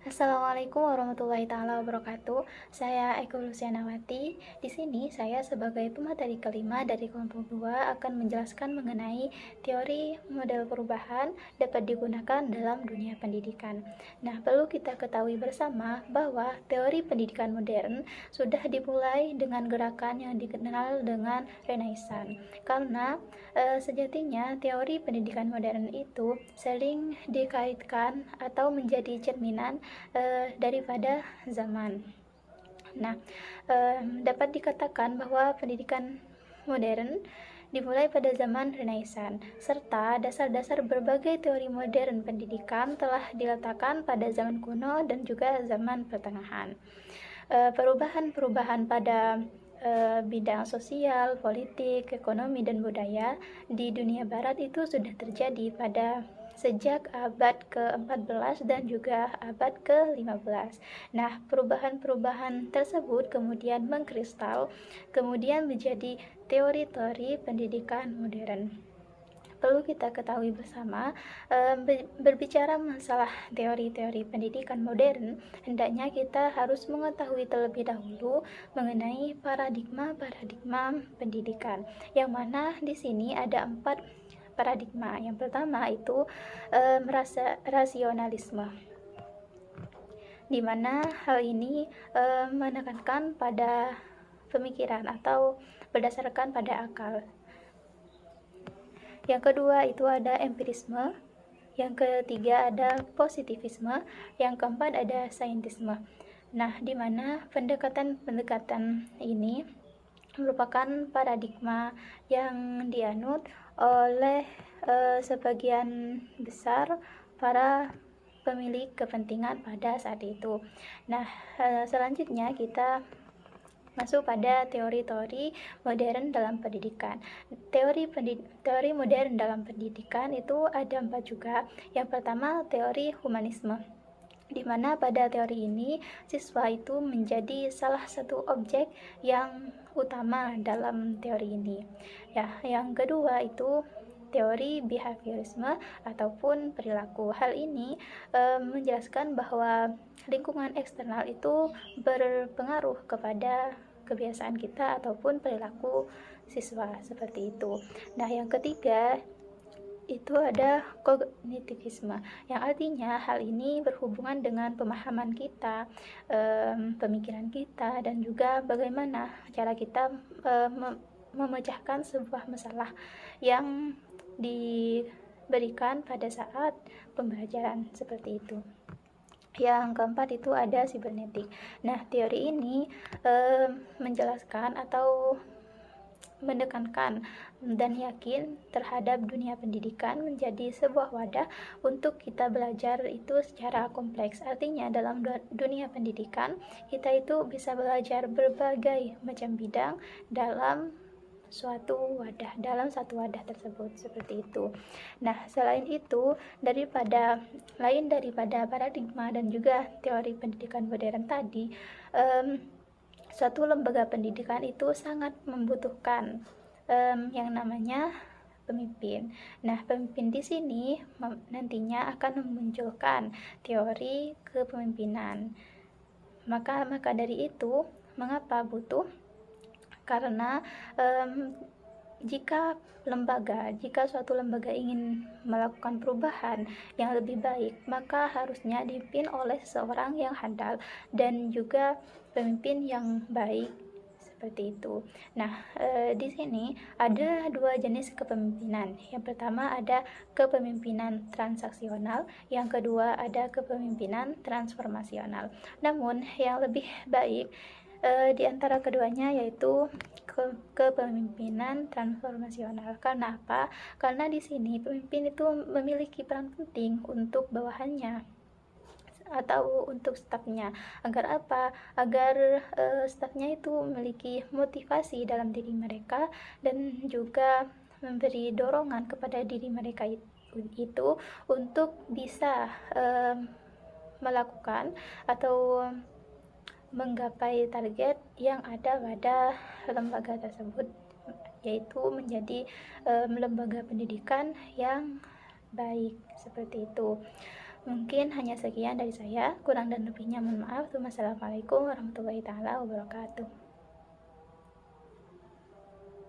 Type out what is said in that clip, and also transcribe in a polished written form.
Assalamualaikum warahmatullahi taala wabarakatuh. Saya Eko Lucianawati. Di sini saya sebagai pemateri kelima dari kelompok 2 akan menjelaskan mengenai teori model perubahan dapat digunakan dalam dunia pendidikan. Nah, perlu kita ketahui bersama bahwa teori pendidikan modern sudah dimulai dengan gerakan yang dikenal dengan Renaissance. Karena sejatinya teori pendidikan modern itu sering dikaitkan atau menjadi cerminan daripada zaman. Nah, dapat dikatakan bahwa pendidikan modern dimulai pada zaman Renaissance, serta dasar-dasar berbagai teori modern pendidikan telah diletakkan pada zaman kuno dan juga zaman pertengahan. Perubahan-perubahan pada bidang sosial, politik, ekonomi, dan budaya di dunia barat itu sudah terjadi pada sejak abad ke-14 dan juga abad ke-15. Nah, perubahan-perubahan tersebut kemudian mengkristal, kemudian menjadi teori-teori pendidikan modern. Perlu kita ketahui bersama, berbicara masalah teori-teori pendidikan modern, hendaknya kita harus mengetahui terlebih dahulu mengenai paradigma-paradigma pendidikan, yang mana di sini ada 4 paradigma. Yang pertama itu rasionalisme, di mana hal ini menekankan pada pemikiran atau berdasarkan pada akal. Yang kedua itu ada empirisme, yang ketiga ada positivisme, yang keempat ada saintisme. Nah, di mana pendekatan-pendekatan ini merupakan paradigma yang dianut oleh sebagian besar para pemilik kepentingan pada saat itu. Nah, selanjutnya kita masuk pada teori-teori modern dalam pendidikan. Teori modern dalam pendidikan itu ada 4 juga. Yang pertama, teori humanisme, di mana pada teori ini siswa itu menjadi salah satu objek yang utama dalam teori ini. Ya, yang kedua itu teori behaviorisme ataupun perilaku. Hal ini menjelaskan bahwa lingkungan eksternal itu berpengaruh kepada kebiasaan kita ataupun perilaku siswa, seperti itu. Nah, yang ketiga itu ada kognitivisme, yang artinya hal ini berhubungan dengan pemahaman kita, pemikiran kita, dan juga bagaimana cara kita memecahkan sebuah masalah yang diberikan pada saat pembelajaran, seperti itu. Yang keempat itu ada sibernetik. Nah, teori ini menjelaskan atau menekankan dan yakin terhadap dunia pendidikan menjadi sebuah wadah untuk kita belajar itu secara kompleks. Artinya dalam dunia pendidikan kita itu bisa belajar berbagai macam bidang dalam satu wadah tersebut, seperti itu. Nah, selain itu, lain daripada paradigma dan juga teori pendidikan modern tadi, suatu lembaga pendidikan itu sangat membutuhkan yang namanya pemimpin. Nah, pemimpin di sini nantinya akan memunculkan teori kepemimpinan. Maka dari itu, mengapa butuh? Karena jika suatu lembaga ingin melakukan perubahan yang lebih baik, maka harusnya dipimpin oleh seseorang yang handal dan juga pemimpin yang baik, seperti itu. Nah, di sini ada 2 jenis kepemimpinan. Yang pertama ada kepemimpinan transaksional, yang kedua ada kepemimpinan transformasional. Namun yang lebih baik di antara keduanya yaitu kepemimpinan transformasional. Karena apa? Karena di sini pemimpin itu memiliki peran penting untuk bawahannya atau untuk stafnya. Agar apa? Agar stafnya itu memiliki motivasi dalam diri mereka dan juga memberi dorongan kepada diri mereka itu untuk bisa melakukan atau menggapai target yang ada pada lembaga tersebut, yaitu menjadi lembaga pendidikan yang baik, seperti itu. Mungkin hanya sekian dari saya, kurang dan lebihnya mohon maaf. Wassalamualaikum warahmatullahi taala wabarakatuh.